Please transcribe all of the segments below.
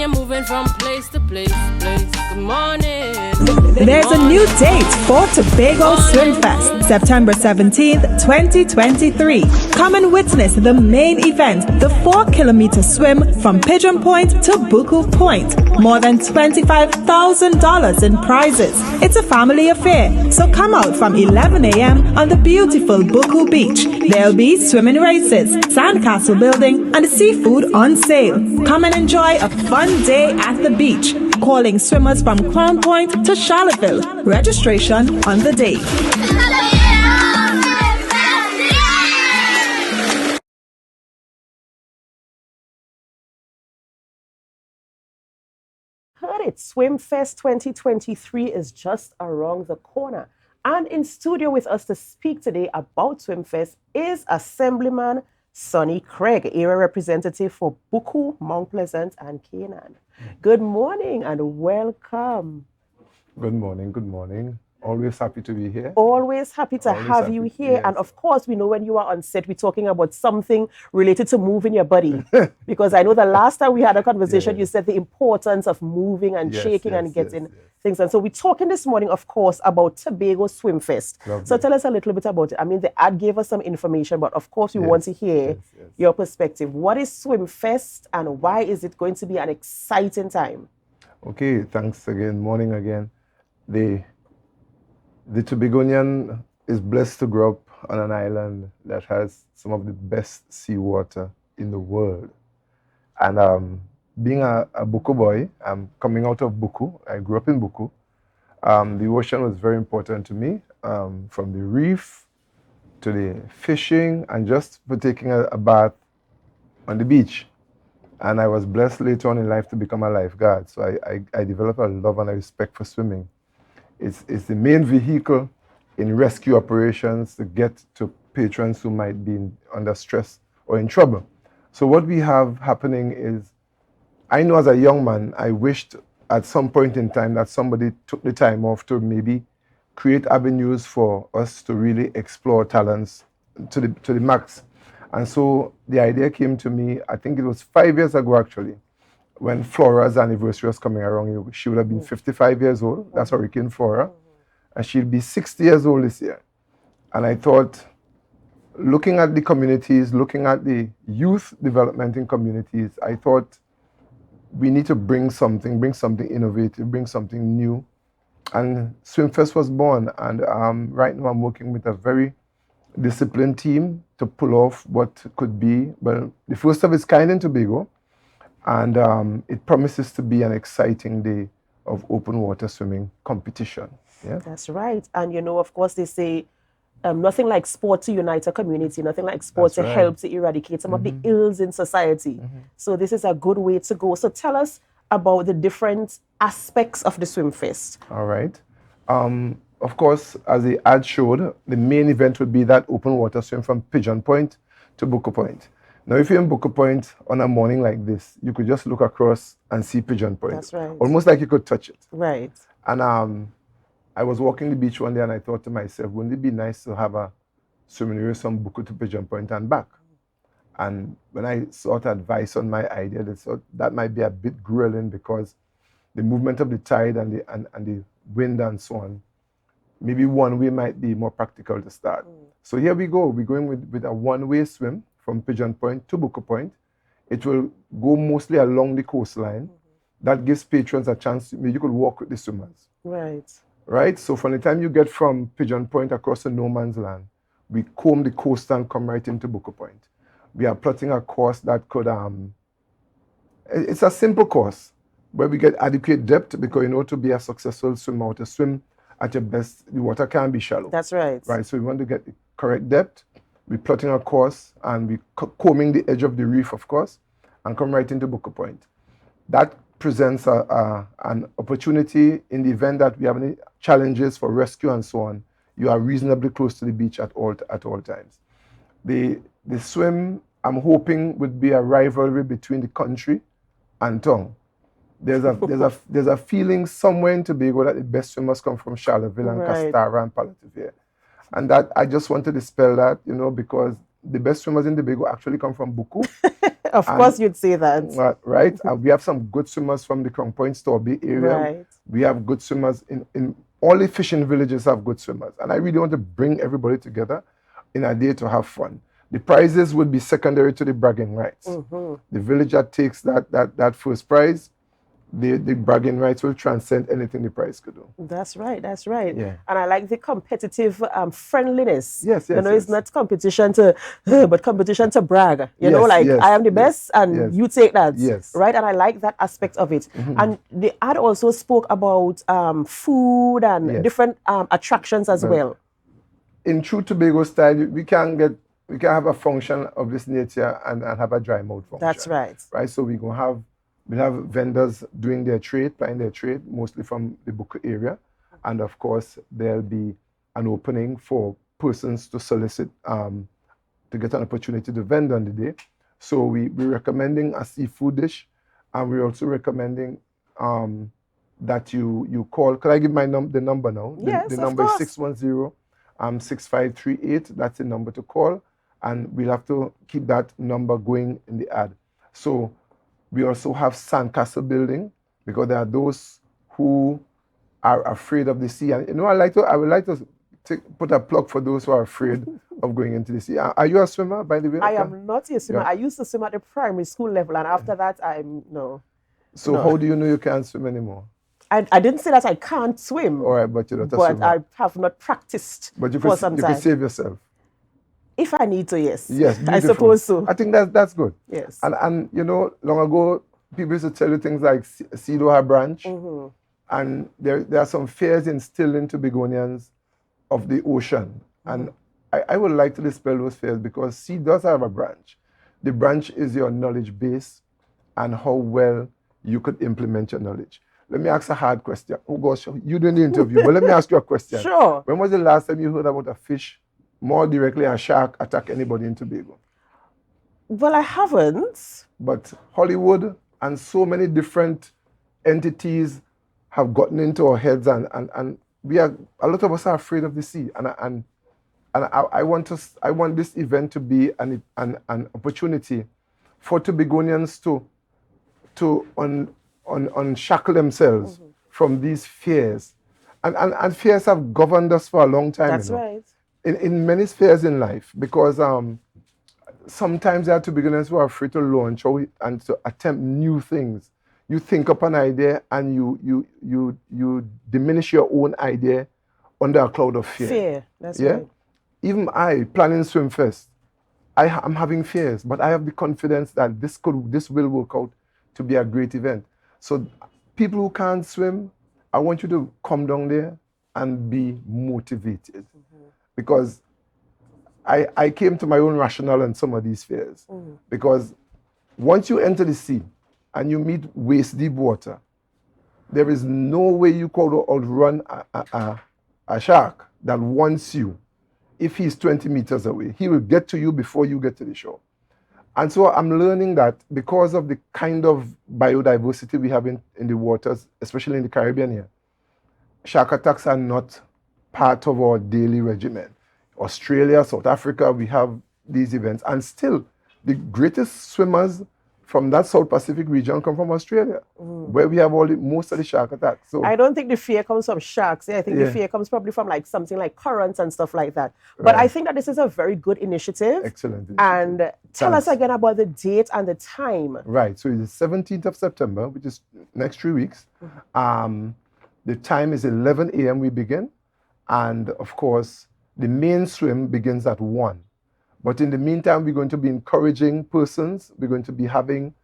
you're moving from place to place, Good morning. There's a new date for Tobago Swim Fest, September 17th, 2023. Come and witness the main event, the 4-kilometer swim from Pigeon Point to Buku Point. More than $25,000 in prizes. It's a family affair, so come out from 11 a.m. on the beautiful Buku Beach. There'll be swimming races, sandcastle building, and seafood on sale. Come and enjoy a fun day at the beach. Calling swimmers from Crown Point to Charlottesville. Registration on the day. Heard it. Swim Fest 2023 is just around the corner. And in studio with us to speak today about Swim Fest is Assemblyman Sonny Craig, area representative for Buku, Mount Pleasant, and Canaan. Good morning and welcome. Good morning, good morning. Always happy to be here. Always happy to have you here. Yes. And of course, we know when you are on set, we're talking about something related to moving your body. Because I know the last time we had a conversation, you said the importance of moving and shaking and getting things. And so we're talking this morning, of course, about Tobago Swim Fest. Lovely. So tell us a little bit about it. I mean, the ad gave us some information, but of course, we want to hear your perspective. What is Swim Fest and why is it going to be an exciting time? Okay, thanks again. Morning again. The Tobagonian is blessed to grow up on an island that has some of the best seawater in the world. And being a Buku boy, I'm coming out of Buku. I grew up in Buku. The ocean was very important to me, from the reef to the fishing and just for taking a bath on the beach. And I was blessed later on in life to become a lifeguard. So I developed a love and a respect for swimming. It's the main vehicle in rescue operations to get to patrons who might be under stress or in trouble. So what we have happening is, I know as a young man, I wished at some point in time that somebody took the time off to maybe create avenues for us to really explore talents to the max. And so the idea came to me, I think it was 5 years ago actually, when Flora's anniversary was coming around. She would have been 55 years old. That's Hurricane Flora. And she'll be 60 years old this year. And I thought, looking at the communities, looking at the youth development in communities, I thought we need to bring something innovative, bring something new. And SwimFest was born. And right now I'm working with a very disciplined team to pull off what could be, well, the first of its kind in Tobago. And it promises to be an exciting day of open water swimming competition. Yeah, that's right. And you know, of course, they say nothing like sport to unite a community, nothing like sport to help to eradicate some of the ills in society. So this is a good way to go. So tell us about the different aspects of the Swim Fest. All right. Of course, as the ad showed, the main event would be that open water swim from Pigeon Point to Buku Point. Now, if you're in Buku Point on a morning like this, you could just look across and see Pigeon Point. That's right. Almost like you could touch it. Right. And I was walking the beach one day and I thought to myself, wouldn't it be nice to have a swimming race from Buku to Pigeon Point and back? And when I sought advice on my idea, they thought that might be a bit grueling because the movement of the tide and the wind and so on, maybe one way might be more practical to start. So here we go. We're going with a one-way swim from Pigeon Point to Buku Point. It will go mostly along the coastline. That gives patrons a chance, you could walk with the swimmers. Right. Right? So from the time you get from Pigeon Point across the no man's land, we comb the coast and come right into Buku Point. We are plotting a course that could, it's a simple course where we get adequate depth because, you know, to be a successful swimmer, to swim at your best, the water can be shallow. That's right. Right, so we want to get the correct depth. We're plotting a course and we're combing the edge of the reef, of course, and come right into Buku Point. That presents an opportunity in the event that we have any challenges for rescue and so on. You are reasonably close to the beach at all times. The swim, I'm hoping, would be a rivalry between the country and town. There's a feeling somewhere in Tobago that the best swimmers come from Charlottesville and Castara and Palativia. And that I just want to dispel that, you know, because the best swimmers in Tobago actually come from Buku Of course you'd say that. Right? And we have some good swimmers from the Crown Point, Storby area. Right. We have good swimmers in all the fishing villages have good swimmers. And I really want to bring everybody together in a day to have fun. The prizes would be secondary to the bragging rights. The village that takes that first prize, the bragging rights will transcend anything the prize could do. That's right. That's right. Yeah. And I like the competitive friendliness. Yes, You know, yes. it's not competition to, but competition to brag. You know, like I am the best and you take that. Yes. Right. And I like that aspect of it. And the ad also spoke about food and different attractions as well. In true Tobago style, we can have a function of this nature and have a dry mouth function. That's right. Right. So we'll have vendors doing their trade, plying their trade, mostly from the Buku area. And of course, there'll be an opening for persons to solicit to get an opportunity to vend on the day. So we're recommending a seafood dish, and we're also recommending that you call. Could I give the number now? Yes, the number is 610-6538. That's the number to call, and we'll have to keep that number going in the ad. So we also have sandcastle building, because there are those who are afraid of the sea. And you know, I would like to put a plug for those who are afraid of going into the sea. Are you a swimmer, by the way? I am not a swimmer. I used to swim at the primary school level, and after that, no. So how do you know you can't swim anymore? I didn't say that I can't swim. All right, but you're not a but swimmer. I have not practiced but you for could, some you time. could save yourself. If I need to, yes. Yes, beautiful. I suppose so. I think that's good. Yes. And you know, long ago, people used to tell you things like sea do have branch. And there are some fears instilled into Tobagonians of the ocean. And I would like to dispel those fears, because sea does have a branch. The branch is your knowledge base and how well you could implement your knowledge. Let me ask a hard question. Oh gosh, you didn't interview, but let me ask you a question. Sure. When was the last time you heard about a fish, more directly a shark, attack anybody in Tobago? Well, I haven't. But Hollywood and so many different entities have gotten into our heads, and we are, a lot of us are afraid of the sea. And I want this event to be an opportunity for Tobagonians to unshackle themselves from these fears. And fears have governed us for a long time. That's you know, right. In many spheres in life, because sometimes there are Tobagonians who are afraid to launch and to attempt new things. You think up an idea and you diminish your own idea under a cloud of fear. Fear, that's right. Even I, planning Swimfest, I'm having fears, but I have the confidence that this will work out to be a great event. So people who can't swim, I want you to come down there and be motivated. Because I came to my own rationale on some of these fears. Because once you enter the sea and you meet waist-deep water, there is no way you could outrun a shark that wants you. If he's 20 meters away, he will get to you before you get to the shore. And so I'm learning that because of the kind of biodiversity we have in the waters, especially in the Caribbean here, shark attacks are not part of our daily regimen. Australia, South Africa, we have these events. And still, the greatest swimmers from that South Pacific region come from Australia, where we have most of the shark attacks. So I don't think the fear comes from sharks. I think the fear comes probably from like something like currents and stuff like that. But I think that this is a very good initiative. Excellent initiative. And tell us again about the date and the time. Right. So it's the 17th of September, which is next 3 weeks. The time is 11 a.m. we begin. And of course, the main swim begins at 1. But in the meantime, we're going to be encouraging persons. We're going to be having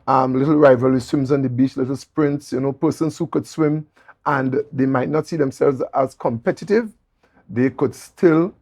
little rivalry swims on the beach, little sprints, persons who could swim and they might not see themselves as competitive. They could still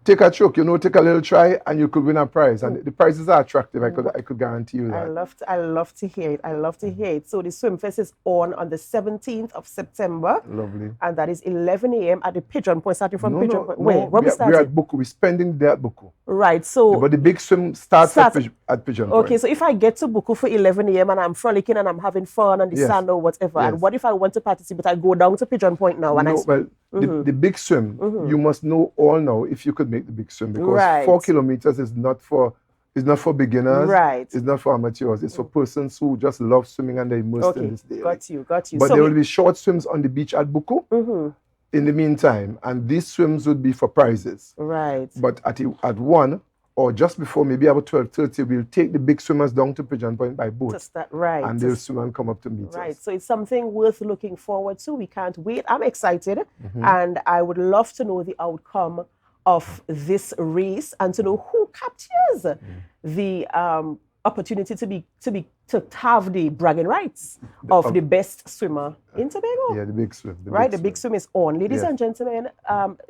take a choke, take a little try, and you could win a prize. And the prizes are attractive. I could guarantee you that. I love to hear it. I love to hear it. So the Swimfest is on the 17th of September. Lovely. And that is 11 a.m. at the Pigeon Point, starting from Pigeon Point. Where we starting? We're at Buku. We're spending the day at Buku. Right. So, but the big swim starts at Pigeon Point. Okay, so if I get to Buku for 11 a.m. and I'm frolicking and I'm having fun on the sand or whatever, and what if I want to participate? I go down to Pigeon Point now. The big swim, you must know all now if you could make the big swim, because 4 kilometers is not for It's not for beginners. Right. It's not for amateurs. It's for persons who just love swimming and they're immersed in this daily. Got you. But So there will be short swims on the beach at Buku in the meantime, and these swims would be for prizes. Right. But at 1 or just before, maybe about 12:30, we'll take the big swimmers down to Pigeon Point by boat. Just that, right. And they'll swim and come up to meet Right. us. So it's something worth looking forward to. We can't wait. I'm excited, and I would love to know the outcome of this race and to know who captures the opportunity to have the bragging rights of the best swimmer in Tobago. Yeah, the big swim. The big swim is on. Ladies Yes. and gentlemen,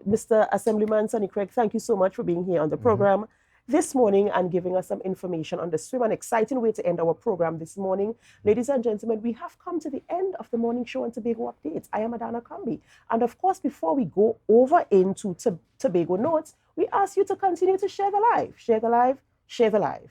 Mr. Assemblyman Sonny Craig, thank you so much for being here on the program this morning and giving us some information on the swim. An exciting way to end our program this morning. Ladies and gentlemen, we have come to the end of the morning show on Tobago Updates. I am Adanna Combie. And of course, before we go over into Tobago Notes, we ask you to continue to share the live. Share the live. Share the live.